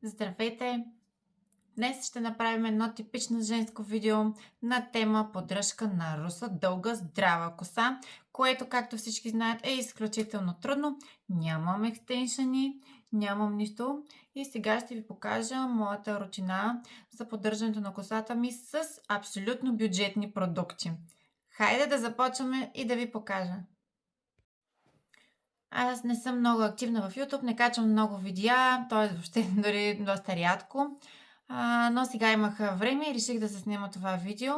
Здравейте! Днес ще направим едно типично женско видео на тема поддръжка на руса, дълга, здрава коса, което, както всички знаят, е изключително трудно. Нямам екстеншъни, нямам нищо и сега ще ви покажа моята рутина за поддържането на косата ми с абсолютно бюджетни продукти. Хайде да започваме и да ви покажа. Аз не съм много активна в YouTube, не качвам много видеа, т.е. въобще дори доста рядко. Но сега имах време и реших да се снима това видео.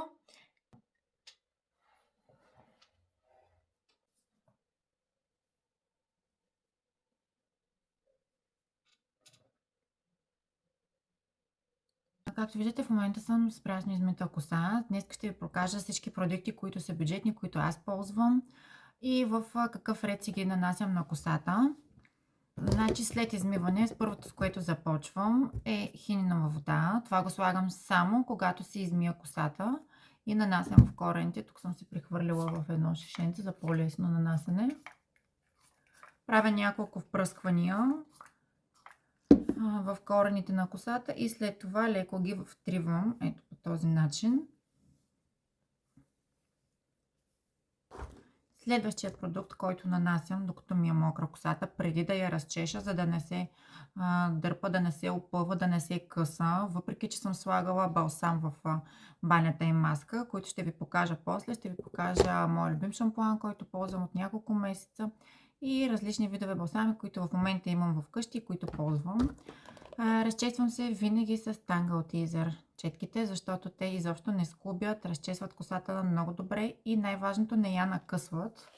Както виждате, в момента съм с прясно измита коса. Днес ще ви покажа всички продукти, които са бюджетни, които аз ползвам и в какъв ред си ги нанасям на косата. Значи след измиване, с първото, с което започвам, е хининова вода. Това го слагам само когато си измия косата и нанасям в корените. Тук съм си прехвърлила в едно шишенце за по-лесно нанасяне. Правя няколко впръсквания в корените на косата и след това леко ги втривам, ето по този начин. Следващият продукт, който нанасям, докато ми е мокра косата, преди да я разчеша, за да не се дърпа, да не се опъва, да не се къса, въпреки че съм слагала балсам в банята и маска, които ще ви покажа после. Ще ви покажа моят любим шампуан, който ползвам от няколко месеца и различни видове балсами, които в момента имам вкъщи и които ползвам. Разчествам се винаги с Tangle Teezer четките, защото те изобщо не скубят, разчесват косата много добре и най-важното, не я накъсват,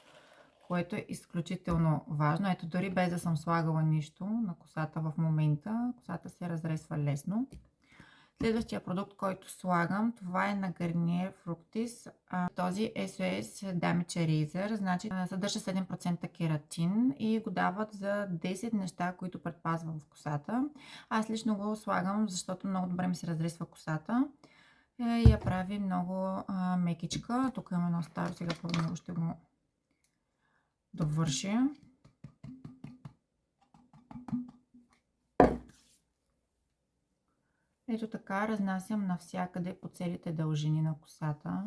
което е изключително важно. Ето, дори без да съм слагала нищо на косата в момента, косата се разресва лесно. Следващия продукт, който слагам, това е на Garnier Fructis. Този SOS Damage Eraser, значи съдържа 7% кератин и го дават за 10 неща, които предпазвам в косата. Аз лично го слагам, защото много добре ми се разресва косата и я прави много мекичка. Тук има едно старо, сега по-много ще го довърши. Ето така разнасям навсякъде по целите дължини на косата.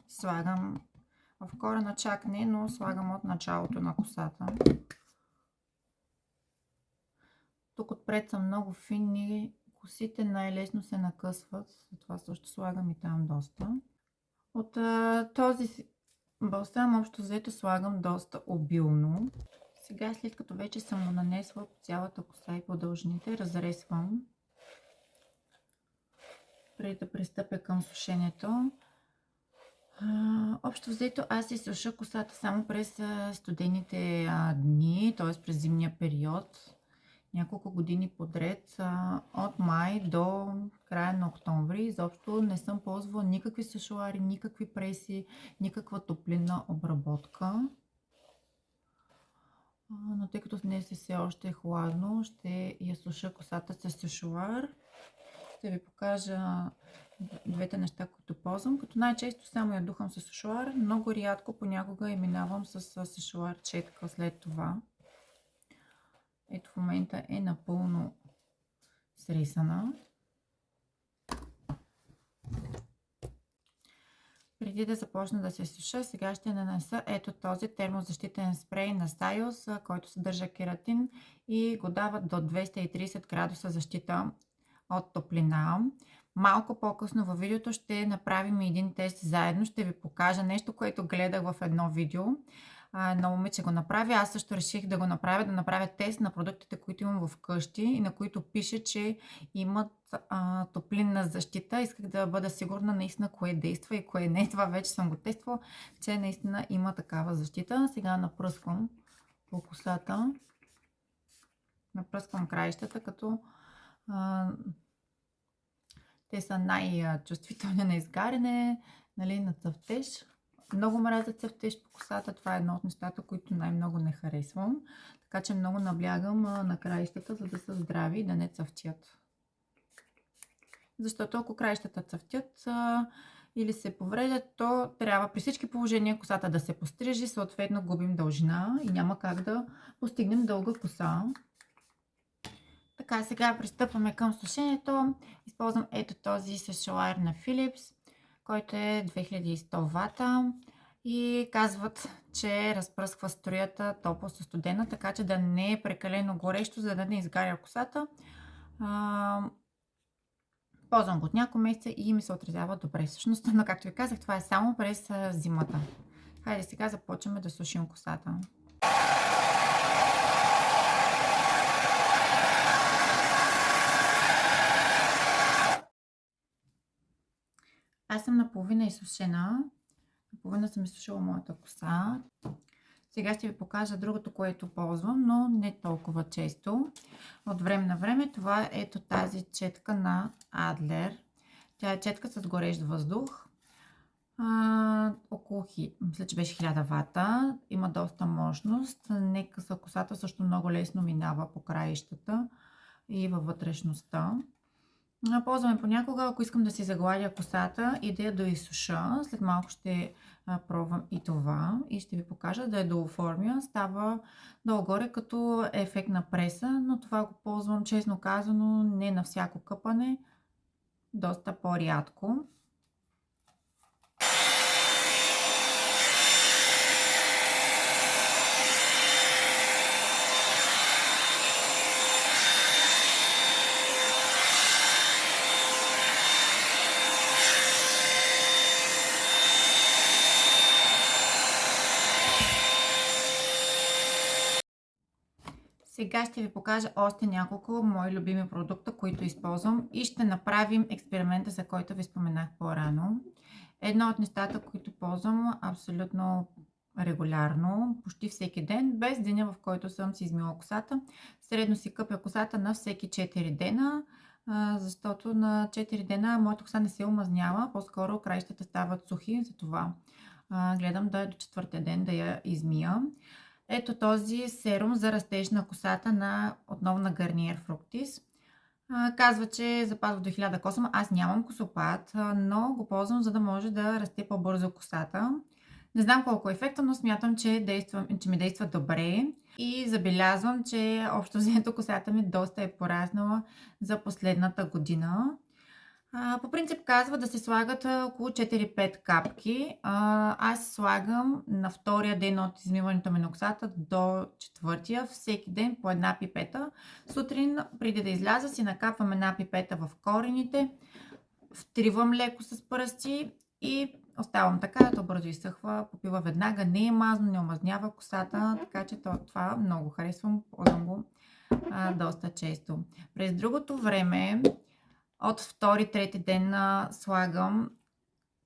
Слагам в корена чак не, но слагам от началото на косата. Тук отпред са много финни, косите най-лесно се накъсват, затова също слагам и там доста. От този балсам общо взето слагам доста обилно. Сега, след като вече съм го нанесла по цялата коса и по дължините, разресвам преди да пристъпя към сушенето. Общо взето аз си суша косата само през студените дни, т.е. през зимния период. Няколко години подред, от май до края на октомври. Изобщо не съм ползвала никакви сушуари, никакви преси, никаква топлинна обработка. Но тъй като днес е все още хладно, ще я суша косата с сушуар. Ще ви покажа двете неща, които ползвам, като най-често само я духам с сушуар. Много рядко, понякога я минавам с сушуар четка след това. Ето в момента е напълно срисана. Преди да започна да се суша, сега ще нанеса ето този термозащитен спрей на Stylus, който съдържа кератин и го дава до 230 градуса защита от топлина. Малко по-късно във видеото ще направим един тест заедно. Ще ви покажа нещо, което гледах в едно видео. Едно момиче го направи. Аз също реших да го направя, да направя тест на продуктите, които имам вкъщи и на които пише, че имат топлинна защита. Исках да бъда сигурна наистина кое действа и кое не. Това вече съм го тествала, че наистина има такава защита. Сега напръсквам по косата. Напръсквам краищата, като те са най-чувствителни на изгаряне, нали, на цъфтеж. Много мразя цъфтеж по косата. Това е едно от нещата, които най-много не харесвам. Така че много наблягам на краищата, за да са здрави и да не цъфтят. Защото ако краищата цъфтят или се повредят, то трябва при всички положения косата да се пострижи, съответно губим дължина и няма как да постигнем дълга коса. Така, сега пристъпваме към сушенето. Използвам ето този сешоар на Philips, който е 2100 вата и казват, че разпръсква струята топло със студена, така че да не е прекалено горещо, за да не изгаря косата. Ползвам го от няколко месеца и ми се отразява добре. Всъщност, но както ви казах, това е само през зимата. Хайде сега започваме да сушим косата. Аз съм наполовина изсушена. Наполовина съм изсушила моята коса. Сега ще ви покажа другото, което ползвам, но не толкова често. От време на време това е ето тази четка на Adler. Тя е четка с горещ въздух. Мисля, че беше 1000 вата. Има доста мощност. Не къса косата, също много лесно минава по краищата и във вътрешността. Ползваме понякога, ако искам да си загладя косата и да я доизсуша. След малко ще пробвам и това и ще ви покажа да я дооформя. Става долу-горе като ефект на преса, но това го ползвам, честно казано, не на всяко къпане, доста по-рядко. Сега ще ви покажа още няколко мои любими продукта, които използвам и ще направим експеримента, за който ви споменах по-рано. Едно от нещата, които ползвам абсолютно регулярно, почти всеки ден, без деня, в който съм си измила косата. Средно си къпя косата на всеки 4 дена, защото на 4 дена моята коса не се омазнява, по-скоро краищата стават сухи, затова гледам да е до 4-тия ден да я измия. Ето този серум за растеж на косата отново на Garnier Fructis. Казва, че запазва до 1000 косъм. Аз нямам косопад, но го ползвам, за да може да расте по-бързо косата. Не знам колко е ефекта, но смятам, че ми действа добре. И забелязвам, че общо взето косата ми доста е пораснала за последната година. По принцип казва да се слагат около 4-5 капки. Аз слагам на втория ден от измиването ми на косата до 4-тия, всеки ден по една пипета. Сутрин, преди да изляза, си накапвам една пипета в корените, втривам леко с пръсти и оставам така, то бързо изсъхва, попива веднага, не е мазно, не омазнява косата, така че това много харесвам, ползвам го доста често. През другото време, от 2-3 ден слагам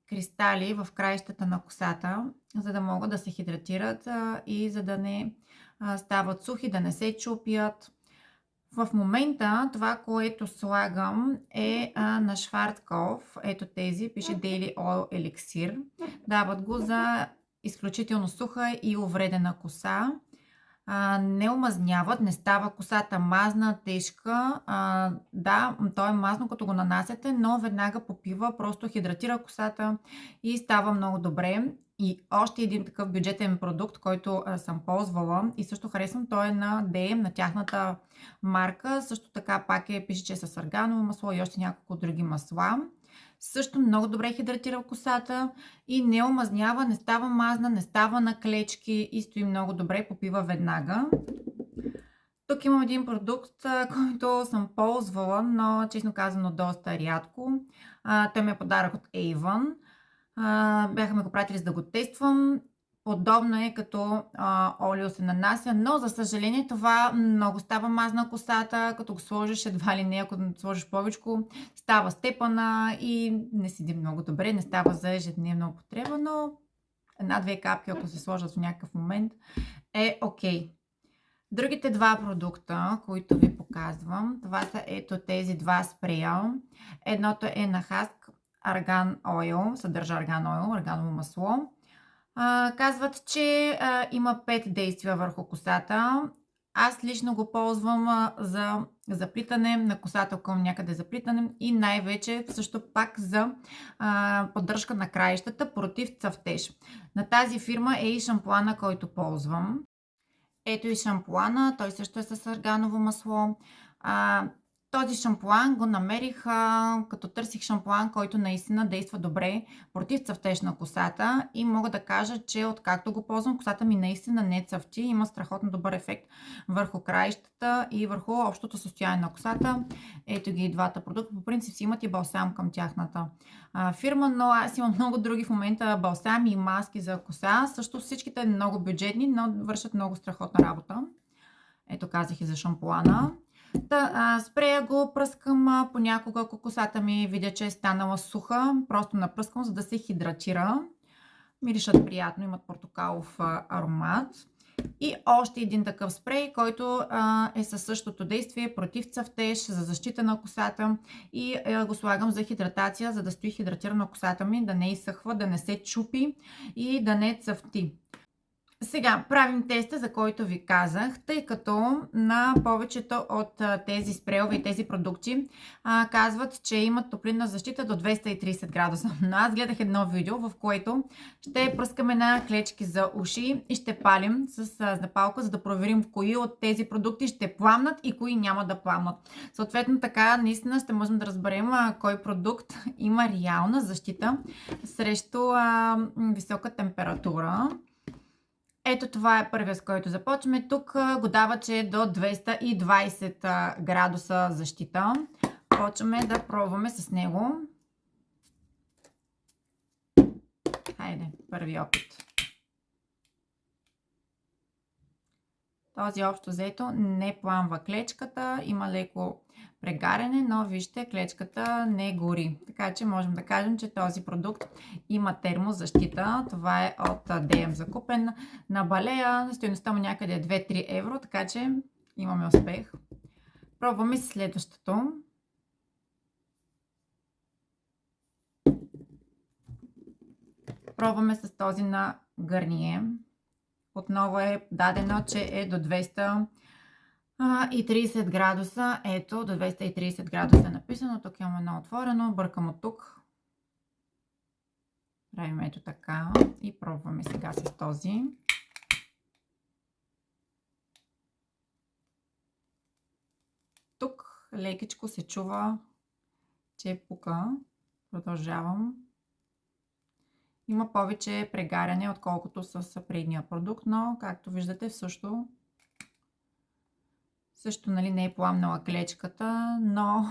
кристали в краищата на косата, за да могат да се хидратират и за да не стават сухи, да не се чупят. В момента това, което слагам е на Schwarzkopf. Ето тези, пише Daily Oil Elixir. Дават го за изключително суха и увредена коса. Не омазняват, не става косата мазна, тежка. Да, то е мазно като го нанасяте, но веднага попива, просто хидратира косата и става много добре. И още един такъв бюджетен продукт, който съм ползвала и също харесвам, той е на DM, на тяхната марка. Също така пак пише, че е с арганово масло и още няколко други масла. Също много добре хидратира косата и не омазнява, не става мазна, не става на клечки и стои много добре, попива веднага. Тук имам един продукт, който съм ползвала, но честно казано доста рядко. Той ми е подарък от Avon. Бяха ме го пратили за да го тествам. Подобно е като олио се нанася, но за съжаление това много става мазна косата, като го сложиш едва ли не, ако сложиш повечко, става степана и не седи много добре, не става за ежедневна употреба, но 1-2 капки, ако се сложат в някакъв момент, е окей. Другите два продукта, които ви показвам, това са ето тези два спрея. Едното е на Husk Argan Oil, съдържа Argan Oil, арганово масло. Казват, че има 5 действия върху косата. Аз лично го ползвам за заплитане на косата, ако имам някъде заплитане и най-вече също пак за поддръжка на краищата против цъфтеж. На тази фирма е и шампуана, който ползвам. Ето и шампуана, той също е с арганово масло. Този шампуан го намерих, като търсих шампуан, който наистина действа добре против цъфтеж на косата, и мога да кажа, че откакто го ползвам, косата ми наистина не цъфти. Има страхотно добър ефект върху краищата и върху общото състояние на косата. Ето ги и двата продукта. По принцип си имат и балсам към тяхната фирма, но аз имам много други в момента балсами и маски за коса. Също всичките много бюджетни, но вършат много страхотна работа. Ето, казах и за шампуана. Спрея го пръскам понякога, ако косата ми видя, че е станала суха. Просто напръскам, за да се хидратира. Миришат приятно, имат портокалов аромат. И още един такъв спрей, който е със същото действие против цъфтеж, за защита на косата, и го слагам за хидратация, за да стои хидратирана косата ми, да не изсъхва, да не се чупи и да не цъфти. Сега правим теста, за който ви казах, тъй като на повечето от тези спрейове и тези продукти казват, че имат топлинна защита до 230 градуса. Но аз гледах едно видео, в което ще пръскаме на клечки за уши и ще палим с запалка, за да проверим в кои от тези продукти ще пламнат и кои няма да пламнат. Съответно така наистина ще можем да разберем кой продукт има реална защита срещу висока температура. Ето, това е първият, с който започваме. Тук го дава, че е до 220 градуса защита. Почваме да пробваме с него. Хайде, първи опит. Този общо взето не пламва клечката, има леко прегаряне, но вижте, клечката не гори. Така че можем да кажем, че този продукт има термозащита. Това е от DM закупен на Балея. Стойността му някъде е 2-3 евро, така че имаме успех. Пробваме следващото. Пробваме с този на Гарние. Отново е дадено, че е до 230 градуса. Ето, до 230 градуса е написано. Тук имаме едно отворено. Бъркам от тук. Правим ето така. И пробваме сега с този. Тук лекичко се чува, че пука. Продължавам. Има повече прегаряне, отколкото с предния продукт, но както виждате също нали, не е пламнала клечката, но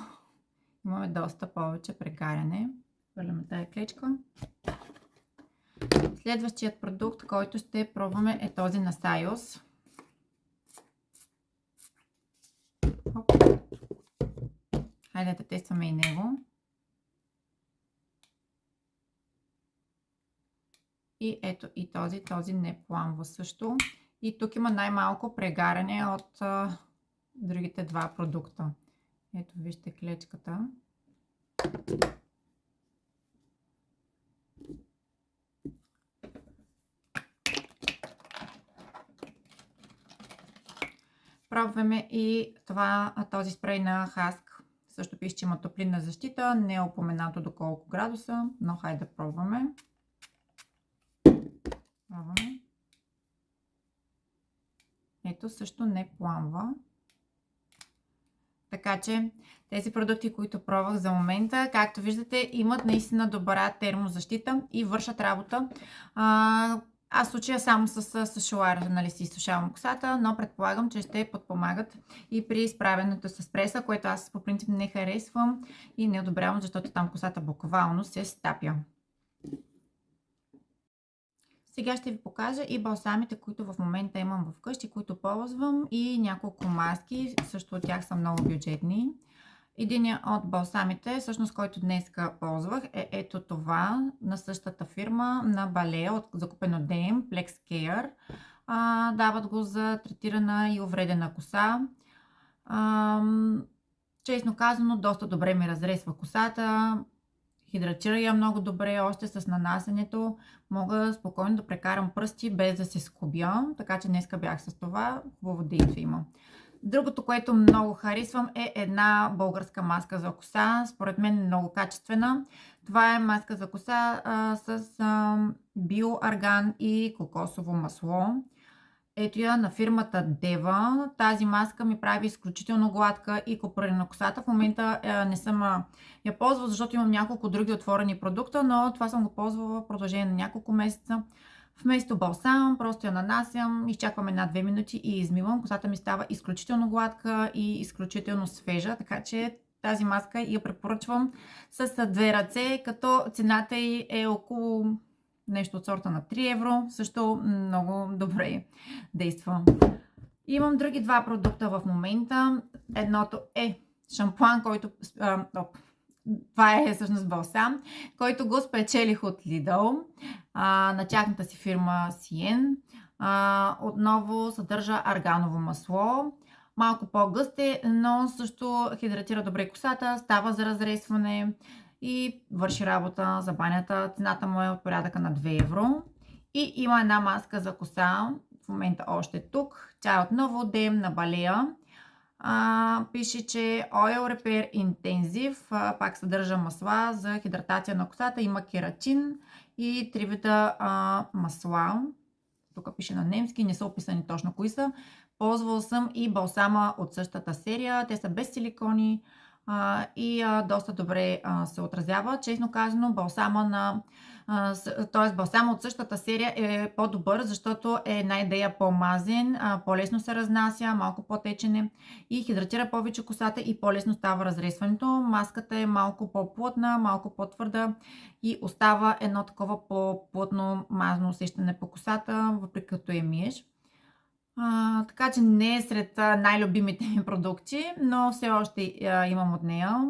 имаме доста повече прегаряне. Хвърляме тая клечка. Следващият продукт, който ще пробваме, е този на Сайос. Хайде да тестваме и него. И ето и този не пламва също. И тук има най-малко прегаряне от другите два продукта. Ето вижте клечката. Пробваме и този спрей на Хаск. Също пише, че има топлинна защита. Не е упоменато до колко градуса, но хайде да пробваме. Ето също не пламва. Така че тези продукти, които пробвах за момента, както виждате, имат наистина добра термозащита и вършат работа. Аз в случая само с шуар, нали, си изсушавам косата, но предполагам, че ще подпомагат и при справянето с преса, което аз по принцип не харесвам и не одобрявам, защото там косата буквално се стапя. Сега ще ви покажа и балсамите, които в момента имам вкъщи, които ползвам, и няколко маски. Също от тях са много бюджетни. Единият от балсамите, всъщност който днес ползвах, е ето това на същата фирма, на Балея, закупен от DM, Plex Care. Дават го за третирана и увредена коса. Честно казано, доста добре ми разресва косата. Хидратира я много добре, още с нанасенето. Мога спокойно да прекарам пръсти без да се скубя, така че днеска бях с това. Хубаво действие има. Другото, което много харесвам, е една българска маска за коса. Според мен много качествена. Това е маска за коса с биоарган и кокосово масло. Ето я на фирмата Дева. Тази маска ми прави изключително гладка и коприна на косата. В момента не съм я ползвала, защото имам няколко други отворени продукта, но това съм го ползвала в продължение на няколко месеца. Вместо балсам, просто я нанасям, изчаквам 1-2 минути и измивам. Косата ми става изключително гладка и изключително свежа, така че тази маска я препоръчвам с две ръце, като цената й е около нещо от сорта на 3 евро. Също много добре действа. Имам други два продукта в момента. Едното е шампуан, който... това е всъщност балсам, който го спечелих от Lidl на тяхната си фирма Sien. Отново съдържа арганово масло. Малко по-гъст е, но също хидратира добре косата, става за разресване и върши работа за банята. Цената му е от порядъка на 2 евро. И има една маска за коса, в момента още тук. Тя е отново от DM на Балея. Пише, че Oil Repair Intensive, пак съдържа масла за хидратация на косата. Има кератин и 3 вида масла. Тук пише на немски, не са описани точно кои са. Ползвал съм и балсама от същата серия. Те са без силикони и доста добре се отразява. Честно казано, балсама от същата серия е по-добър, защото е една идея по-мазен, по-лесно се разнася, малко по-течене и хидратира повече косата и по-лесно става разресването. Маската е малко по-плътна, малко по-твърда и остава едно такова по-плътно мазно усещане по косата, въпреки като я миеш. Така че не е сред най-любимите ми продукти, но все още имам от нея.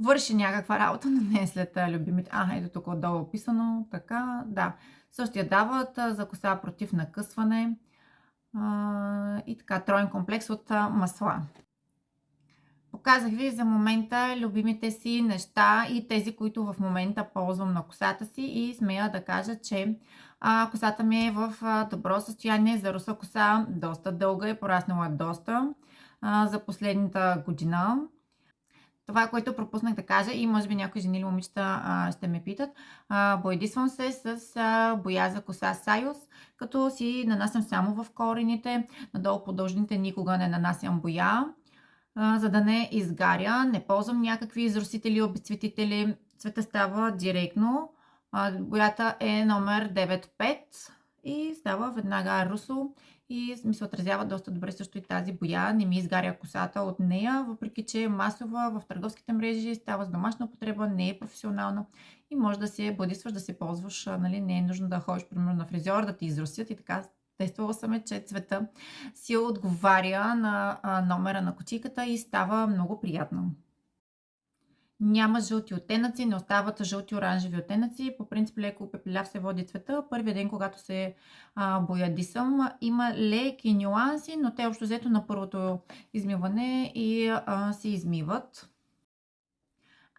Върши някаква работа, но не е след любимите. Ето тук отдолу описано. Така, да. Също я дават за коса против накъсване. И така, троен комплекс от масла. Показах ви за момента любимите си неща и тези, които в момента ползвам на косата си и смея да кажа, че косата ми е в добро състояние. Зароса коса доста дълга и пораснала доста за последната година. Това, което пропуснах да кажа и може би някои жени или момичета ще ме питат, боядисвам се с боя за коса Сайос, като си нанасям само в корените, надолу по дължините никога не нанасям боя, за да не изгаря. Не ползвам някакви изросители, обезцветители, цвета става директно. Боята е номер 95 и става веднага русо и ми се отразява доста добре също и тази боя. Не ми изгаря косата от нея, въпреки че е масова в търговските мрежи, става с домашна употреба, не е професионална и може да се бодисваш, да се ползваш, нали, не е нужно да ходиш примерно на фризьор, да ти изросят и така. Тествала съм че цвета си отговаря на номера на кутийката и става много приятно. Няма жълти оттенъци, не остават жълти оранжеви оттенъци. По принцип леко пепеляв се води цвета. Първият ден, когато се боядисам, има леки нюанси, но те общо взето на първото измиване и се измиват.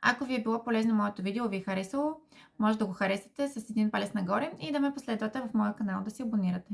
Ако ви е било полезно моето видео, ви е харесало, може да го харесате с един палец нагоре и да ме последвате в моя канал, да се абонирате.